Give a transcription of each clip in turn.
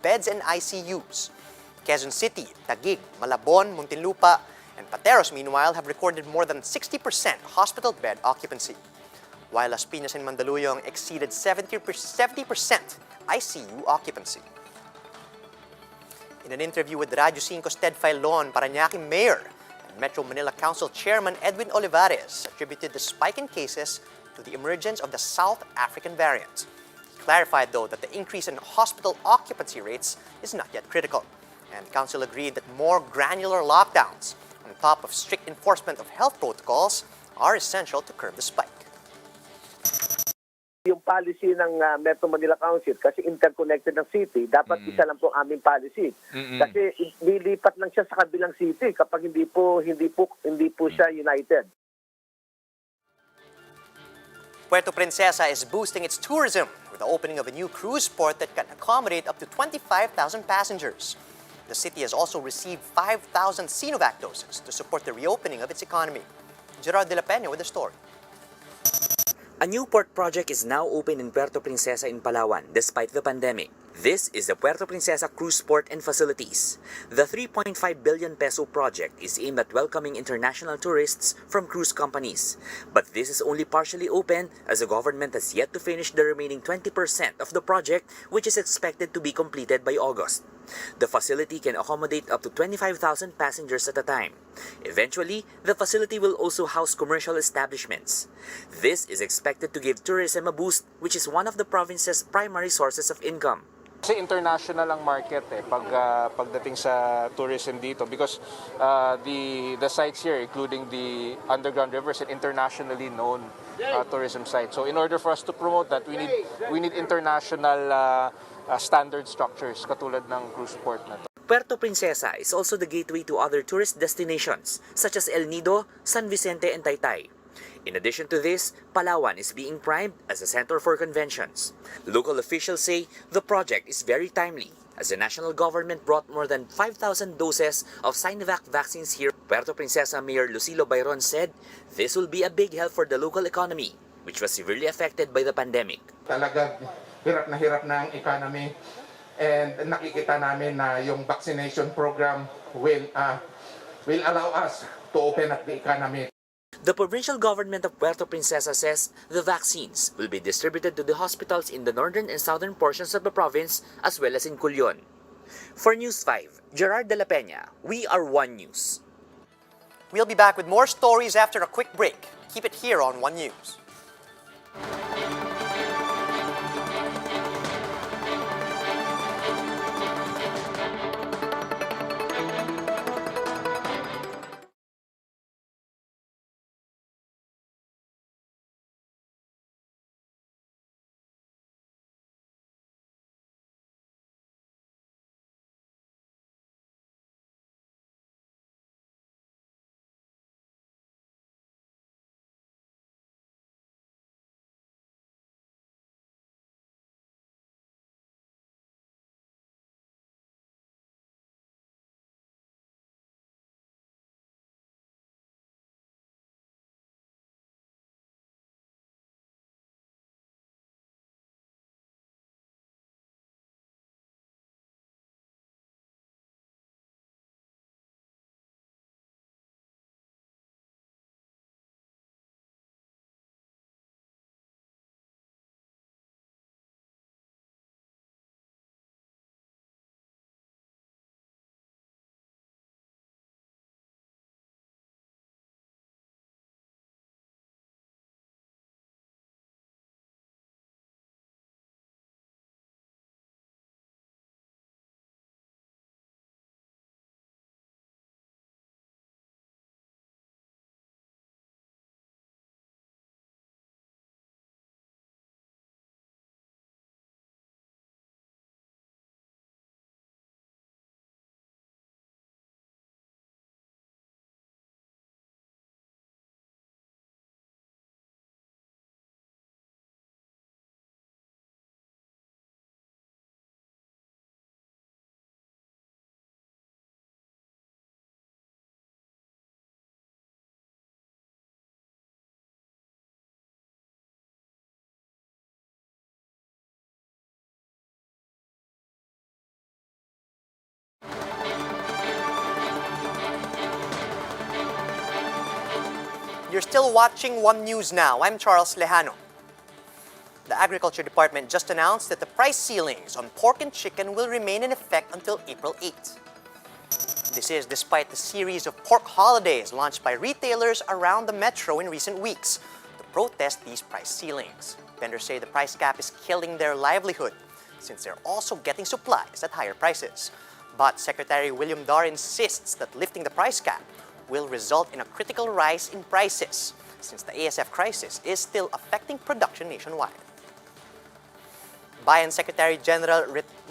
beds and ICUs. Quezon City, Taguig, Malabon, Muntinlupa, and Pateros, meanwhile, have recorded more than 60% hospital bed occupancy, while Las Piñas and Mandaluyong exceeded 70% ICU occupancy. In an interview with Radyo 5's Ted Filon, Parañaque Mayor and Metro Manila Council Chairman Edwin Olivares attributed the spike in cases to the emergence of the South African variant. He clarified, though, that the increase in hospital occupancy rates is not yet critical, and the Council agreed that more granular lockdowns, on top of strict enforcement of health protocols, are essential to curb the spike. Yung policy ng Metro Manila Council, kasi interconnected ng city, dapat isa lang po aming policy. Kasi nilipat lang siya sa kabilang city kapag hindi po siya united. Puerto Princesa is boosting its tourism with the opening of a new cruise port that can accommodate up to 25,000 passengers. The city has also received 5,000 Sinovac doses to support the reopening of its economy. Gerard de la Peña with the story. A new port project is now open in Puerto Princesa in Palawan despite the pandemic. This is the Puerto Princesa Cruise Port and Facilities. The 3.5 billion peso project is aimed at welcoming international tourists from cruise companies. But this is only partially open as the government has yet to finish the remaining 20% of the project, which is expected to be completed by August. The facility can accommodate up to 25,000 passengers at a time. Eventually, the facility will also house commercial establishments. This is expected to give tourism a boost, which is one of the province's primary sources of income. Kasi international ang market pagdating sa tourism dito because the sites here, including the underground rivers, are internationally known tourism sites. So in order for us to promote that, we need international standard structures katulad ng cruise port na to. Puerto Princesa is also the gateway to other tourist destinations such as El Nido, San Vicente, and Taytay. In addition to this, Palawan is being primed as a center for conventions. Local officials say the project is very timely as the national government brought more than 5,000 doses of Sinovac vaccines here. Puerto Princesa Mayor Lucilo Bayron said this will be a big help for the local economy, which was severely affected by the pandemic. Talagang hirap na ang economy, and nakikita namin na yung vaccination program will allow us to open up the economy. The provincial government of Puerto Princesa says the vaccines will be distributed to the hospitals in the northern and southern portions of the province as well as in Culion. For News 5, Gerard de la Peña, we are One News. We'll be back with more stories after a quick break. Keep it here on One News. You're still watching One News Now. I'm Charles Lejano. The Agriculture Department just announced that the price ceilings on pork and chicken will remain in effect until April 8. This is despite the series of pork holidays launched by retailers around the metro in recent weeks to protest these price ceilings. Vendors say the price cap is killing their livelihood since they're also getting supplies at higher prices. But Secretary William Dar insists that lifting the price cap will result in a critical rise in prices since the ASF crisis is still affecting production nationwide. Bayan Secretary General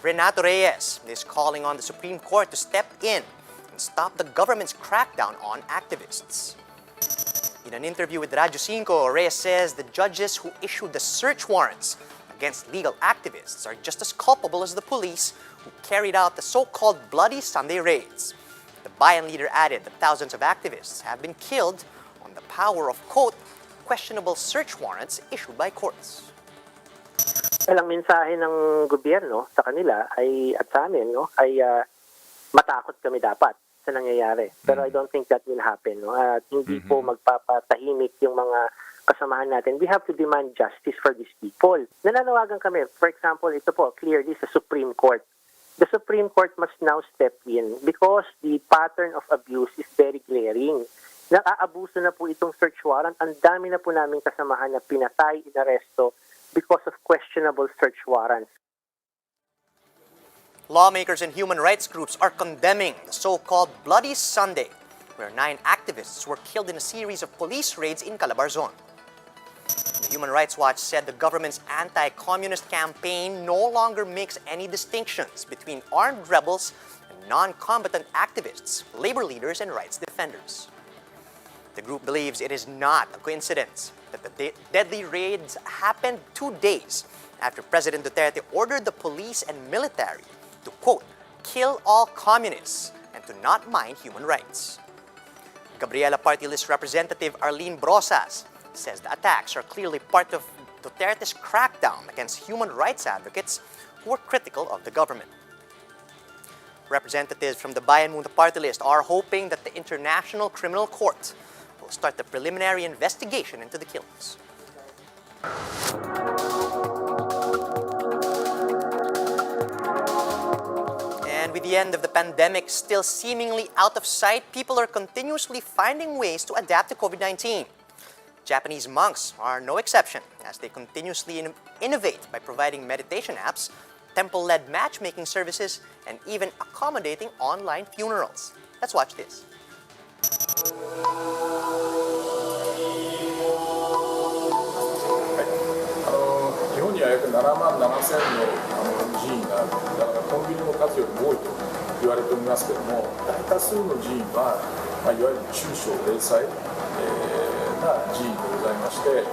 Renato Reyes is calling on the Supreme Court to step in and stop the government's crackdown on activists. In an interview with Radyo 5, Reyes says the judges who issued the search warrants against legal activists are just as culpable as the police who carried out the so-called Bloody Sunday raids. The Bayan leader added that thousands of activists have been killed on the power of, quote, questionable search warrants issued by courts. Ang mensahe ng gobyerno sa kanila ay at sa amin ay matakot kami dapat sa nangyayari. Pero I don't think that will happen. At hindi po magpapatahimik yung mga kasamahan natin. We have to demand justice for these people. Nananawagan kami, for example, ito po, clearly sa Supreme Court. The Supreme Court must now step in because the pattern of abuse is very glaring. Nakaabuso na po itong search warrant. Ang dami na po naming kasamahan na pinatay, inaresto because of questionable search warrants. Lawmakers and human rights groups are condemning the so-called Bloody Sunday, where 9 activists were killed in a series of police raids in Calabarzon. The Human Rights Watch said the government's anti-communist campaign no longer makes any distinctions between armed rebels and non-combatant activists, labor leaders, and rights defenders. The group believes it is not a coincidence that the deadly raids happened 2 days after President Duterte ordered the police and military to, quote, kill all communists and to not mind human rights. Gabriela Party List Representative Arlene Brosas says the attacks are clearly part of Duterte's crackdown against human rights advocates who are critical of the government. Representatives from the Bayan Mundo Party List are hoping that the International Criminal Court will start the preliminary investigation into the killings. And with the end of the pandemic still seemingly out of sight, people are continuously finding ways to adapt to COVID-19. Japanese monks are no exception as they continuously innovate by providing meditation apps, temple-led matchmaking services, and even accommodating online funerals. Let's watch this. 日本には約7万7千の寺院がある。だからコンビニの数よりも多いと言われておりますけれども、大多数の寺院は、いわゆる中小零細な寺院でございまして、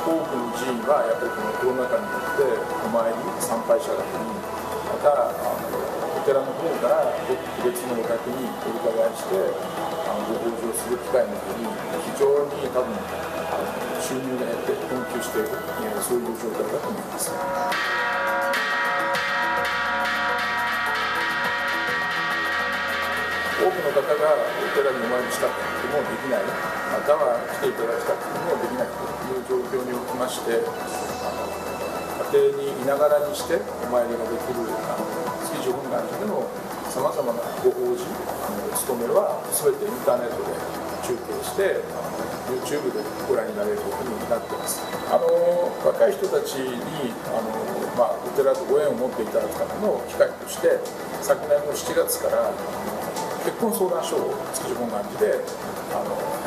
多くの寺院はやっぱりこのコロナ禍によってお参り参拝者が減り、またお寺の方から別のお宅にお伺いしてご法事をする機会も減り、非常に多分収入が減って困窮している、そういう状態だと思います。多くの方がお寺にお参りしたくてもできない、または来ていただきたくてもできないという状況におきまして、家庭にいながらにしてお参りができる築地本願寺でのさまざまなご法事、お勤めは全てインターネットで中継して YouTube でご覧になれることになっています。若い人たちにお寺とご縁を持っていただくための機会として、昨年の7月から結婚相談所を築地本願寺で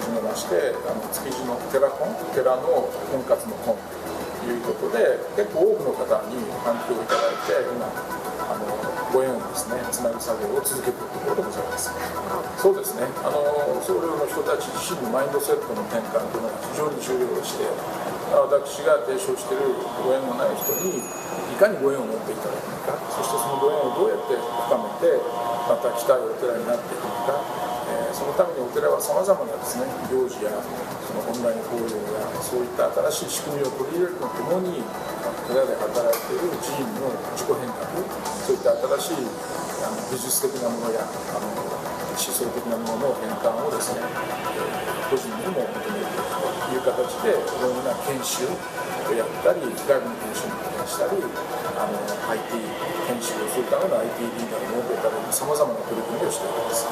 始めまして、築地の寺婚、寺の婚活の婚ということで結構多くの方に反響をいただいて、今ご縁をですねつなぐ作業を続けているところでございます。そうですね、僧侶の人たち自身のマインドセットの転換というのが非常に重要でして、私が提唱しているご縁のない人にいかにご縁を持っていただくのか、そしてそのご縁をどうやって深めてまた来たいお寺になっていくのか、そのためにお寺はさまざまなですね行事やそのオンライン法要やそういった新しい仕組みを取り入れるとともに、寺で働いている寺院の自己変革、そういった新しい技術的なものや思想的なものの変換をですね、個人にも求めるという形でいろんな研修をやったり、外部の研修に派遣したり、IT 研修をするための IT リーダーを設けたり、さまざまな取り組みをしています。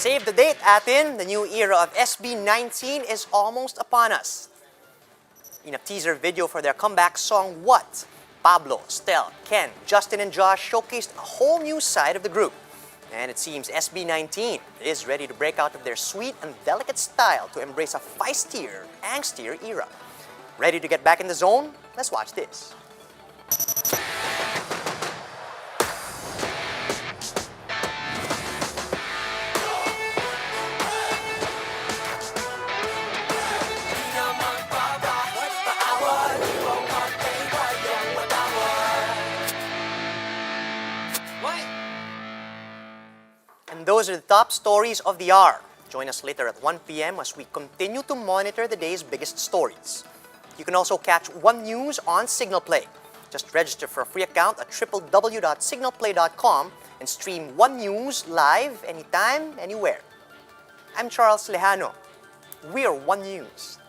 Save the date, Atin! The new era of SB19 is almost upon us. In a teaser video for their comeback song, What? Pablo, Stel, Ken, Justin, and Josh showcased a whole new side of the group. And it seems SB19 is ready to break out of their sweet and delicate style to embrace a feistier, angstier era. Ready to get back in the zone? Let's watch this. And those are the top stories of the hour. Join us later at 1 p.m. as we continue to monitor the day's biggest stories. You can also catch One News on Signal Play. Just register for a free account at www.signalplay.com and stream One News live anytime, anywhere. I'm Charles Lejano. We're One News.